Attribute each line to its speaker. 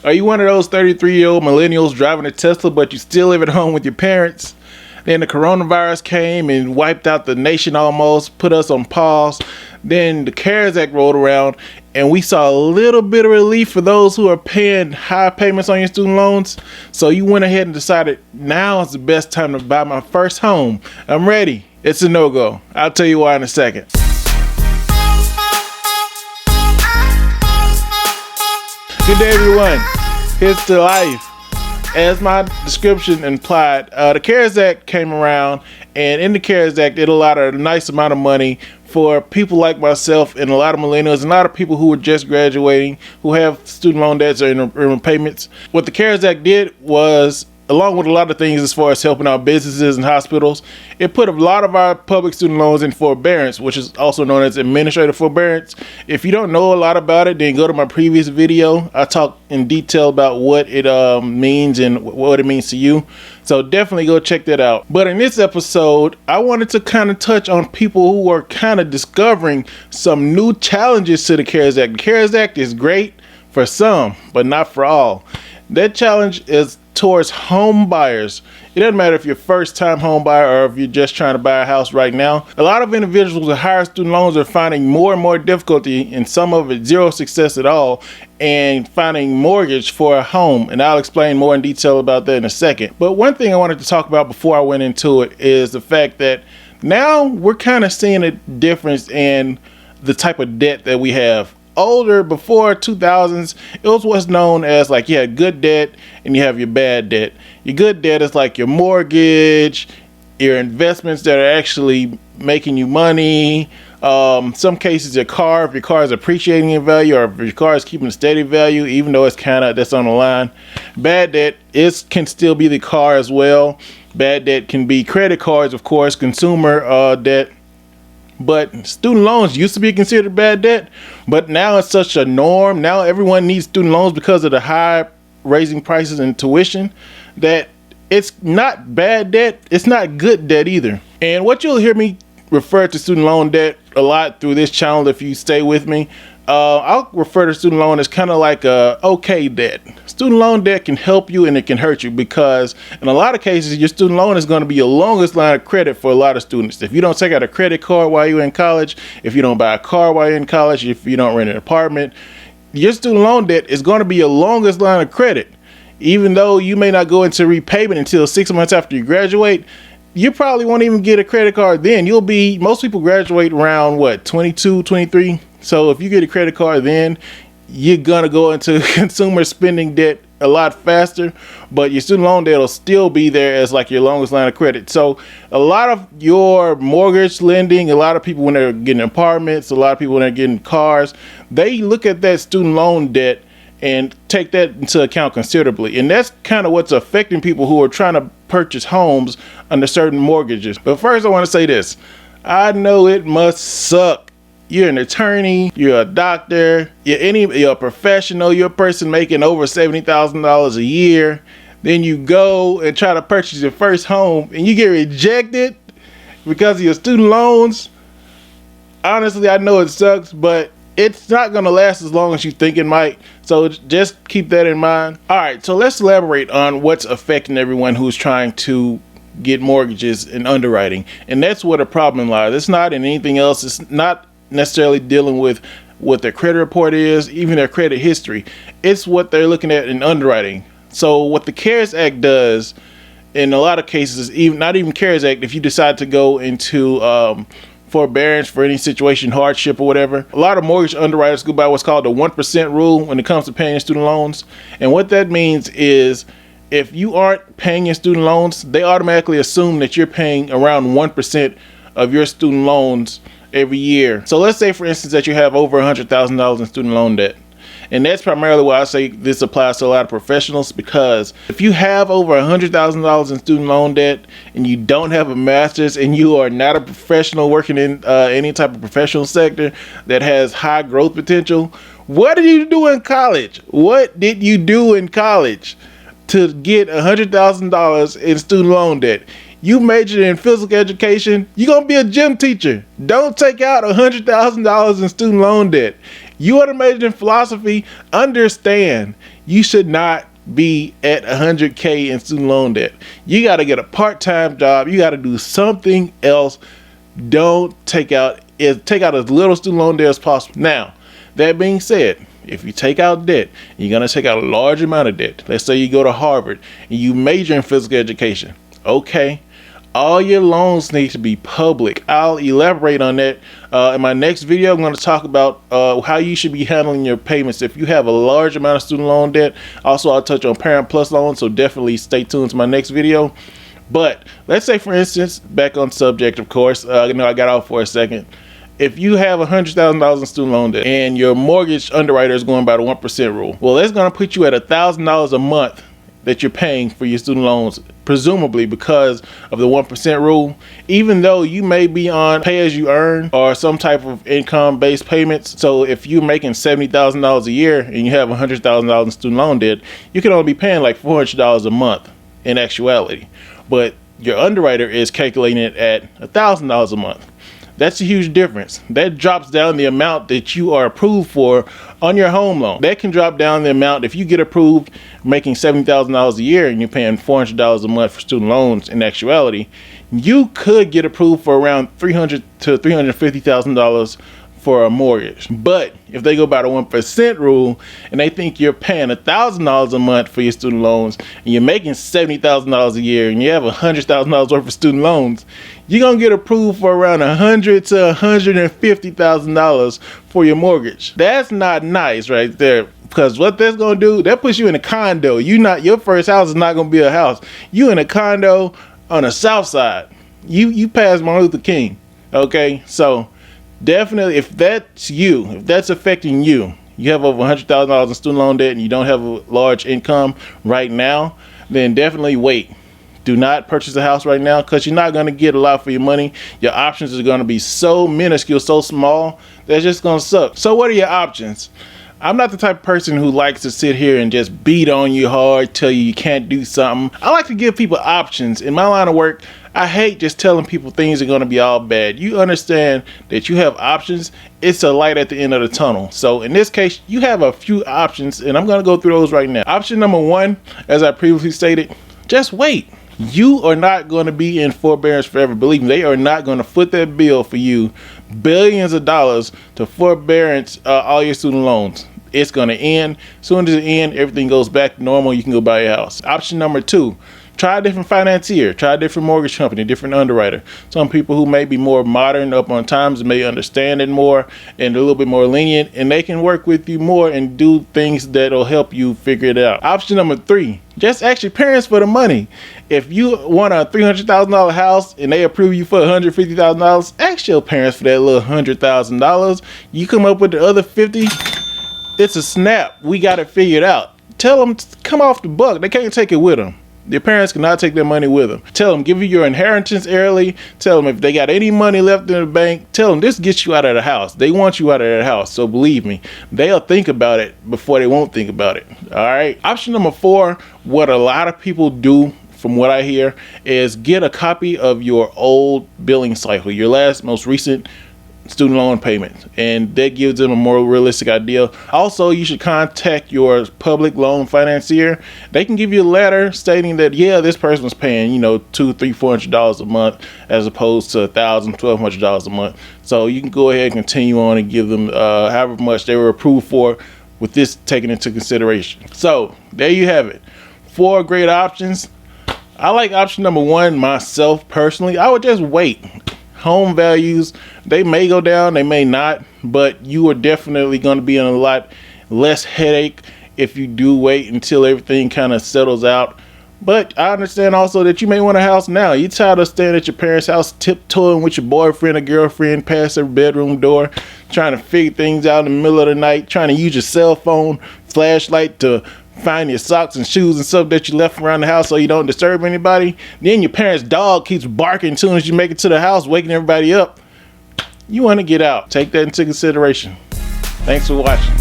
Speaker 1: Are you one of those 33-year-old millennials driving a Tesla but you still live at home with your parents? Then the coronavirus came and wiped out the nation almost, put us on pause. Then the CARES Act rolled around and we saw a little bit of relief for those who are paying high payments on your student loans. So you went ahead and decided now is the best time to buy my first home. I'm ready. It's a no-go. I'll tell you why in a second. Good day, everyone. Here's to life. As my description implied, the CARES Act came around, and in the CARES Act, it allotted a nice amount of money for people like myself and a lot of millennials and a lot of people who were just graduating, who have student loan debts or in repayments. What the CARES Act did was, along with a lot of things as far as helping out businesses and hospitals, it put a lot of our public student loans in forbearance, which is also known as administrative forbearance. If you don't know a lot about it, then go to my previous video. I talk in detail about what it means and what it means to you. So definitely go check that out. But in this episode, I wanted to kind of touch on people who are kind of discovering some new challenges to the CARES Act. The CARES Act is great for some, but not for all. That challenge is towards home buyers. It doesn't matter if you're a first-time home buyer or if you're just trying to buy a house right now. A lot of individuals with higher student loans are finding more and more difficulty, and some of it zero success at all, and finding mortgage for a home. And I'll explain more in detail about that in a second. But one thing I wanted to talk about before I went into it is the fact that now we're kind of seeing a difference in the type of debt that we have. Older, before 2000s, it was what's known as like you had good debt and you have your bad debt. Your good debt is like your mortgage, your investments that are actually making you money. Some cases your car, if your car is appreciating in value or if your car is keeping a steady value, even though it's kind of that's on the line. Bad debt can still be the car as well. Bad debt can be credit cards, of course, consumer debt. But student loans used to be considered bad debt, but now it's such a norm. Now everyone needs student loans because of the high raising prices and tuition that it's not bad debt. It's not good debt either. And what you'll hear me refer to student loan debt a lot through this channel if you stay with me. I'll refer to student loan as kind of like a okay debt. Student loan debt can help you and it can hurt you because in a lot of cases your student loan is going to be your longest line of credit for a lot of students. If you don't take out a credit card while you're in college, if you don't buy a car while you're in college, if you don't rent an apartment, your student loan debt is going to be your longest line of credit. Even though you may not go into repayment until 6 months after you graduate, you probably won't even get a credit card then. Most people graduate around 22, 23. So if you get a credit card then, you're gonna go into consumer spending debt a lot faster, but your student loan debt will still be there as like your longest line of credit. So a lot of your mortgage lending, a lot of people when they're getting apartments, a lot of people when they're getting cars, they look at that student loan debt and take that into account considerably. And that's kind of what's affecting people who are trying to purchase homes under certain mortgages. But first I want to say this. I know it must suck. You're an attorney, you're a doctor, you're a professional, you're a person making over $70,000 a year. Then you go and try to purchase your first home and you get rejected because of your student loans. Honestly, I know it sucks, but it's not going to last as long as you think it might. So just keep that in mind. All right, so let's elaborate on what's affecting everyone who's trying to get mortgages and underwriting. And that's where the problem lies. It's not in anything else. It's not necessarily dealing with what their credit report is, even their credit history. It's what they're looking at in underwriting. So what the CARES Act does, in a lot of cases, not even CARES Act, if you decide to go into forbearance for any situation, hardship or whatever, a lot of mortgage underwriters go by what's called the 1% rule when it comes to paying your student loans. And what that means is if you aren't paying your student loans, they automatically assume that you're paying around 1% of your student loans every year. So let's say, for instance, that you have over $100,000 in student loan debt. And that's primarily why I say this applies to a lot of professionals, because if you have over $100,000 in student loan debt and you don't have a master's and you are not a professional working in any type of professional sector that has high growth potential, what did you do in college? What did you do in college to get $100,000 in student loan debt? You majored in physical education, you're going to be a gym teacher. Don't take out $100,000 in student loan debt. You are majored in philosophy, understand you should not be at 100K in student loan debt. You got to get a part-time job. You got to do something else. Don't take out as little student loan debt as possible. Now, that being said, if you take out debt, you're going to take out a large amount of debt. Let's say you go to Harvard and you major in physical education. Okay, all your loans need to be public. I'll elaborate on that in my next video. I'm going to talk about how you should be handling your payments if you have a large amount of student loan debt. Also, I'll touch on Parent Plus loans, so definitely stay tuned to my next video. But let's say, for instance, back on subject, of course, I got off for a second. If you have $100,000 in student loan debt and your mortgage underwriter is going by the 1% rule, well, that's going to put you at $1,000 a month that you're paying for your student loans, presumably because of the 1% rule. Even though you may be on pay as you earn or some type of income based payments. So if you're making $70,000 a year and you have $100,000 in student loan debt, you can only be paying like $400 a month in actuality. But your underwriter is calculating it at $1,000 a month. That's a huge difference. That drops down the amount that you are approved for on your home loan. That can drop down the amount if you get approved making $70,000 a year and you're paying $400 a month for student loans. In actuality, you could get approved for around $300,000 to $350,000 for a mortgage. But if they go by the 1% rule and they think you're paying $1,000 a month for your student loans and you're making $70,000 a year and you have $100,000 worth of student loans, you're gonna get approved for around $100,000 to $150,000 for your mortgage. That's not nice right there, because what that's gonna do, that puts you in a condo. Your first house is not gonna be a house. You in a condo on the south side. You passed Martin Luther King. Okay, so definitely, if that's affecting you, you have over $100,000 in student loan debt and you don't have a large income right now, then definitely wait. Do not purchase a house right now, because you're not going to get a lot for your money. Your options are going to be so minuscule, so small, that's just going to suck. So what are your options? I'm not the type of person who likes to sit here and just beat on you hard, tell you can't do something. I like to give people options. In my line of work, I hate just telling people things are going to be all bad. You understand that you have options. It's a light at the end of the tunnel. So in this case, you have a few options, and I'm going to go through those right now. Option number one, as I previously stated, just wait. You are not going to be in forbearance forever. Believe me, they are not going to foot that bill for you, billions of dollars, to forbearance all your student loans. It's going to end. As soon as it ends, everything goes back to normal. You can go buy your house. Option number two, try a different financier, try a different mortgage company, different underwriter. Some people who may be more modern, up on times, may understand it more and a little bit more lenient, and they can work with you more and do things that'll help you figure it out. Option number three, just ask your parents for the money. If you want a $300,000 house and they approve you for $150,000, ask your parents for that little $100,000. You come up with the other 50, it's a snap. We got it figured out. Tell them to come off the buck. They can't take it with them. Your parents cannot take their money with them. Tell them, give you your inheritance early. Tell them if they got any money left in the bank, tell them this gets you out of the house. They want you out of that house. So believe me, they'll think about it before they won't think about it. All right. Option number four, what a lot of people do, from what I hear, is get a copy of your old billing cycle, your most recent student loan payment, and that gives them a more realistic idea. Also, you should contact your public loan financier. They can give you a letter stating that, yeah, this person was paying, $200, $300, $400 a month as opposed to $1,000, $1,200 a month. So you can go ahead and continue on and give them however much they were approved for, with this taken into consideration. So there you have it. 4 great options. I like option number one myself personally. I would just wait. Home values, they may go down, they may not, but you are definitely going to be in a lot less headache if you do wait until everything kind of settles out. But I understand also that you may want a house now. You're tired of staying at your parents' house, tiptoeing with your boyfriend or girlfriend past their bedroom door, trying to figure things out in the middle of the night, trying to use your cell phone flashlight to find your socks and shoes and stuff that you left around the house so you don't disturb anybody. Then your parents' dog keeps barking as soon as you make it to the house, waking everybody up. You want to get out. Take that into consideration. Thanks for watching.